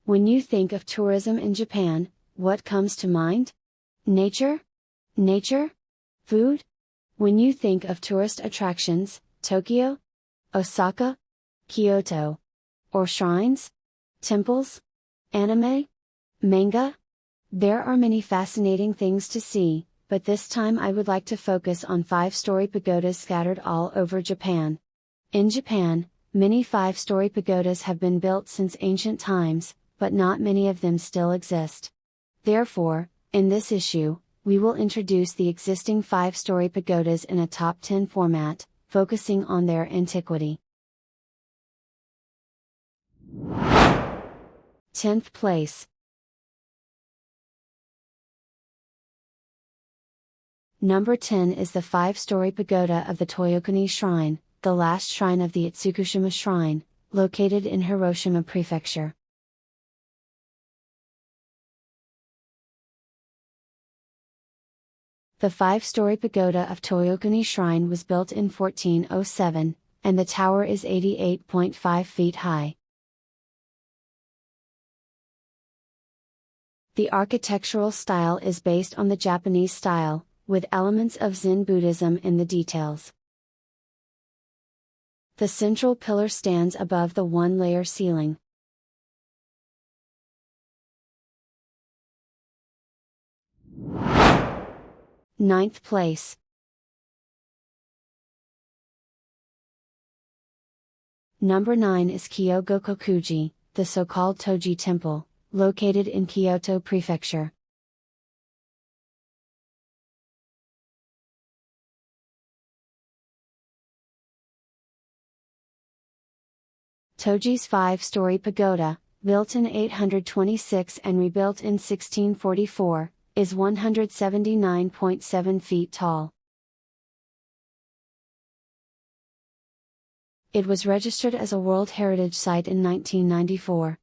When you think of tourism in Japan, what comes to mind? Nature? Nature? Food? When you think of tourist attractions, Tokyo? Osaka? Kyoto? Or shrines? Temples? Anime? Manga? There are many fascinating things to see, but this time I would like to focus on five-story pagodas scattered all over Japan. In Japan, many five-story pagodas have been built since ancient times, but not many of them still exist. Therefore, in this issue, we will introduce the existing five-story pagodas in a top 10 format, focusing on their antiquity. 10th place. Number 10 is the five-story pagoda of the Toyokuni Shrine, the last shrine of the Itsukushima Shrine, located in Hiroshima Prefecture. The five-story pagoda of Toyokuni Shrine was built in 1407, and the tower is 88.5 feet high. The architectural style is based on the Japanese style, with elements of Zen Buddhism in the details. The central pillar stands above the one-layer ceiling. Ninth place. Number 9 is Kyogokokuji, the so-called Toji Temple, located in Kyoto Prefecture. Toji's five-story pagoda, built in 826 and rebuilt in 1644, is 179.7 feet tall. It was registered as a World Heritage Site in 1994.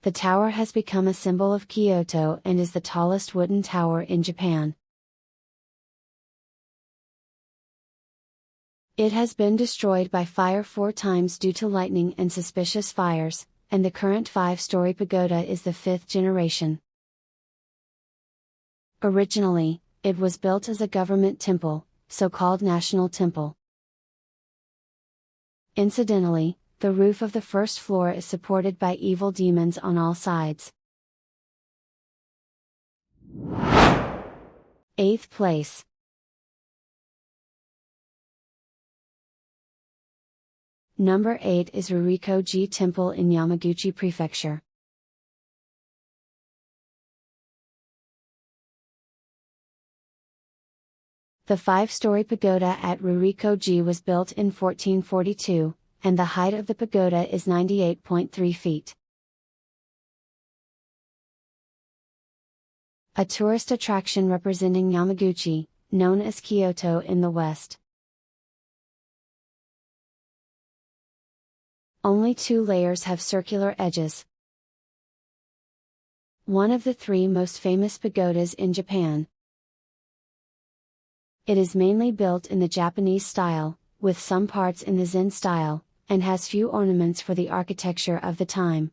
The tower has become a symbol of Kyoto and is the tallest wooden tower in Japan. It has been destroyed by fire 4 times due to lightning and suspicious fires, and the current five-story pagoda is the 5th generation. Originally, it was built as a government temple, so-called National Temple. Incidentally, the roof of the first floor is supported by evil demons on all sides. 8th place. Number 8 is Horuji Temple in Yamaguchi Prefecture. The five-story pagoda at Horuji was built in 1442, and the height of the pagoda is 98.3 feet. A tourist attraction representing Yamaguchi, known as Kyoto in the West. Only 2 layers have circular edges. One of the 3 most famous pagodas in Japan. It is mainly built in the Japanese style, with some parts in the Zen style, and has few ornaments for the architecture of the time.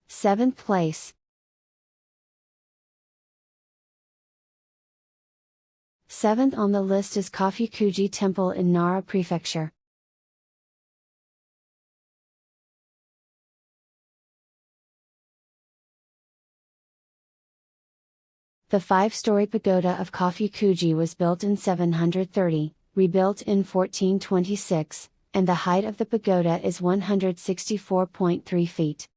7th place. Seventh on the list is Horuji Temple in Nara Prefecture. The five-story pagoda of Horuji was built in 730, rebuilt in 1426, and the height of the pagoda is 164.3 feet.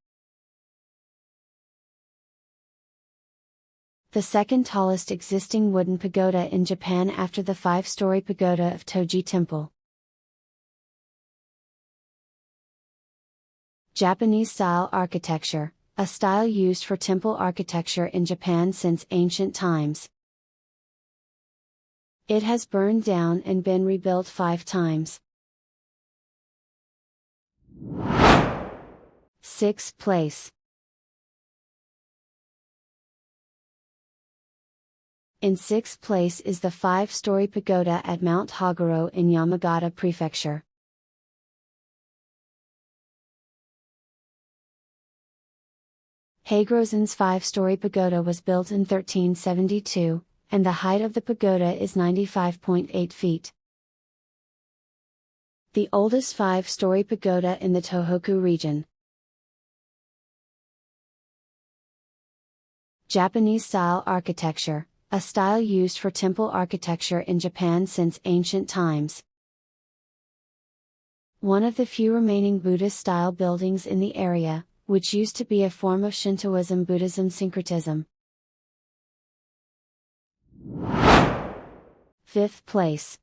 The second tallest existing wooden pagoda in Japan after the five-story pagoda of Toji Temple. Japanese-style architecture, a style used for temple architecture in Japan since ancient times. It has burned down and been rebuilt 5 times. 6th place. In sixth place is the five-story pagoda at Mount Haguro in Yamagata Prefecture. Hagrosen's five-story pagoda was built in 1372, and the height of the pagoda is 95.8 feet. The oldest five-story pagoda in the Tohoku region. Japanese-style architecture, a style used for temple architecture in Japan since ancient times. One of the few remaining Buddhist-style buildings in the area, which used to be a form of Shintoism-Buddhism syncretism. Fifth place.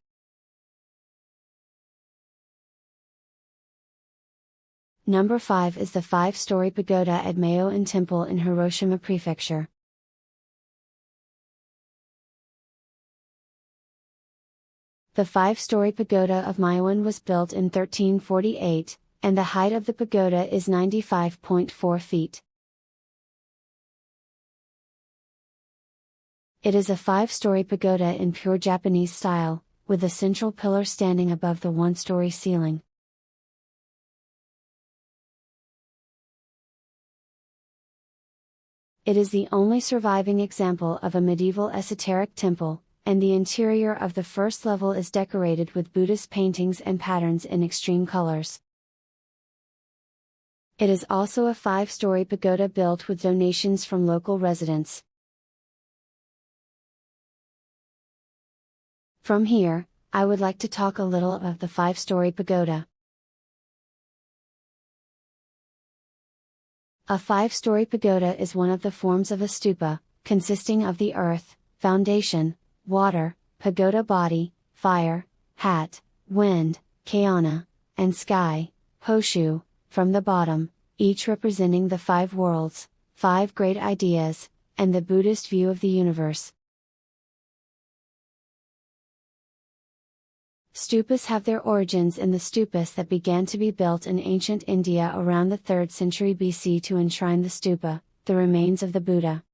Number 5 is the five-story pagoda at Mayoin Temple in Hiroshima Prefecture. The five-story pagoda of Mayoin was built in 1348, and the height of the pagoda is 95.4 feet. It is a five-story pagoda in pure Japanese style, with a central pillar standing above the one-story ceiling. It is the only surviving example of a medieval esoteric temple, and the interior of the first level is decorated with Buddhist paintings and patterns in extreme colors. It is also a five-story pagoda built with donations from local residents. From here, I would like to talk a little about the five-story pagoda. A five-story pagoda is one of the forms of a stupa, consisting of the earth, foundation, water, pagoda body, fire, hat, wind, kayana, and sky, hoshu, from the bottom, each representing the five worlds, five great ideas, and the Buddhist view of the universe. Stupas have their origins in the stupas that began to be built in ancient India around the 3rd century BC to enshrine the stupa, the remains of the Buddha.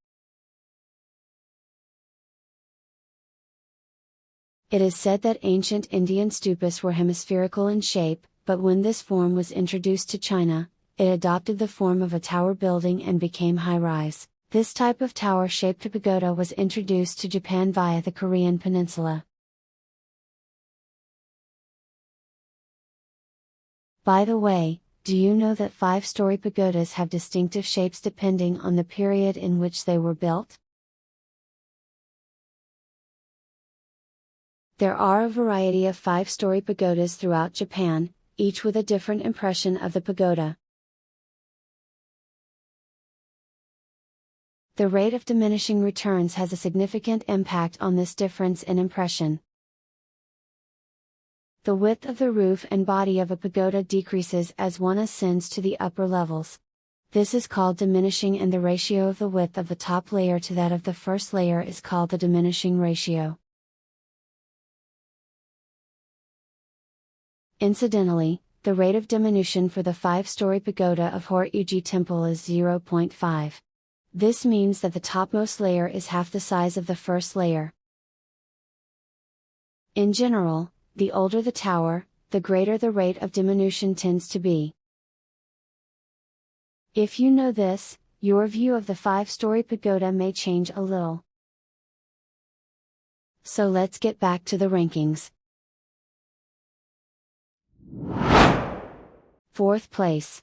It is said that ancient Indian stupas were hemispherical in shape, but when this form was introduced to China, it adopted the form of a tower building and became high-rise. This type of tower-shaped pagoda was introduced to Japan via the Korean peninsula. By the way, do you know that five-story pagodas have distinctive shapes depending on the period in which they were built? There are a variety of five-story pagodas throughout Japan, each with a different impression of the pagoda. The rate of diminishing returns has a significant impact on this difference in impression. The width of the roof and body of a pagoda decreases as one ascends to the upper levels. This is called diminishing, and the ratio of the width of the top layer to that of the first layer is called the diminishing ratio. Incidentally, the rate of diminution for the five-story pagoda of Horuji Temple is 0.5. This means that the topmost layer is half the size of the first layer. In general, the older the tower, the greater the rate of diminution tends to be. If you know this, your view of the five-story pagoda may change a little. So let's get back to the rankings. Fourth place.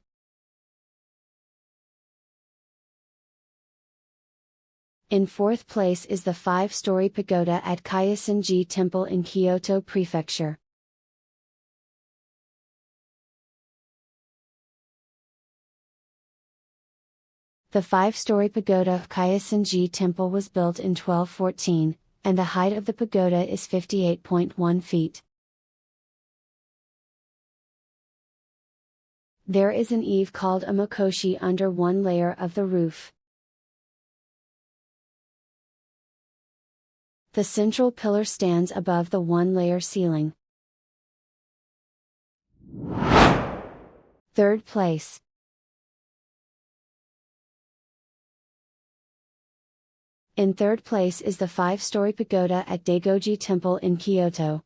In fourth place is the five-story pagoda at Kaisen G Temple in Kyoto Prefecture. The five-story pagoda of Kaisen G Temple was built in 1214, and the height of the pagoda is 58.1 feet. There is an eave called a makoshi under one layer of the roof. The central pillar stands above the one-layer ceiling. Third place. In third place is the 5-story pagoda at Dagoji Temple in Kyoto.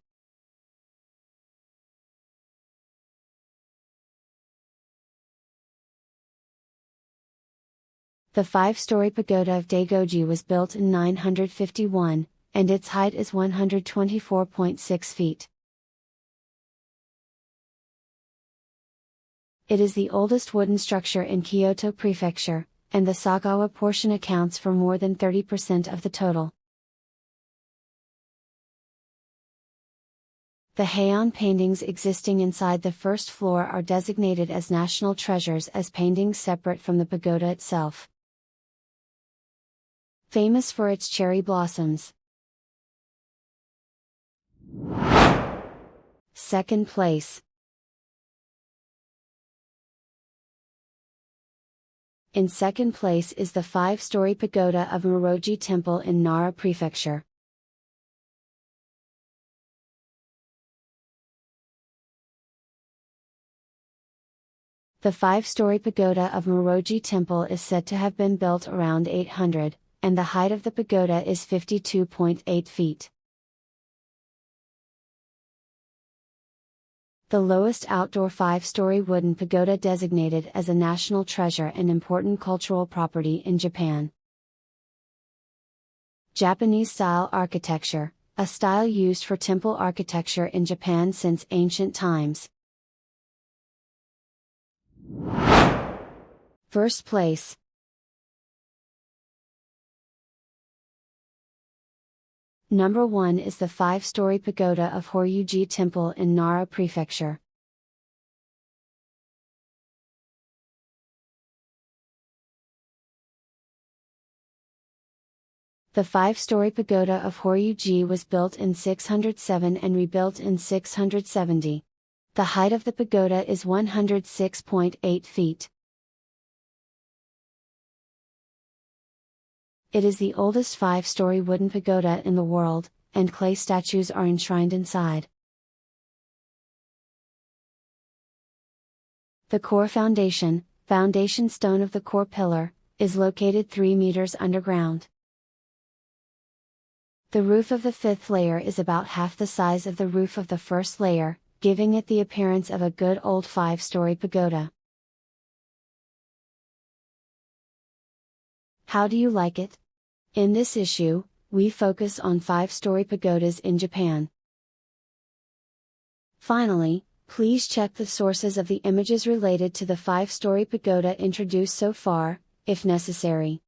The 5-story pagoda of Dagoji was built in 951, and its height is 124.6 feet. It is the oldest wooden structure in Kyoto Prefecture, and the Sagawa portion accounts for more than 30% of the total. The Heian paintings existing inside the first floor are designated as national treasures as paintings separate from the pagoda itself. Famous for its cherry blossoms. Second place. In second place is the 5-story pagoda of Muroji Temple in Nara Prefecture. The 5-story pagoda of Muroji Temple is said to have been built around 800, and the height of the pagoda is 52.8 feet. The lowest outdoor 5-story wooden pagoda designated as a national treasure and important cultural property in Japan. Japanese-style architecture, a style used for temple architecture in Japan since ancient times. First place. Number 1 is the 5-story pagoda of Horuji Temple in Nara Prefecture. The 5-story pagoda of Horuji was built in 607 and rebuilt in 670. The height of the pagoda is 106.8 feet. It is the oldest 5-story wooden pagoda in the world, and clay statues are enshrined inside. The core foundation stone of the core pillar, is located 3 meters underground. The roof of the 5th layer is about half the size of the roof of the 1st layer, giving it the appearance of a good old 5-story pagoda. How do you like it? In this issue, we focus on 5-story pagodas in Japan. Finally, please check the sources of the images related to the 5-story pagoda introduced so far, if necessary.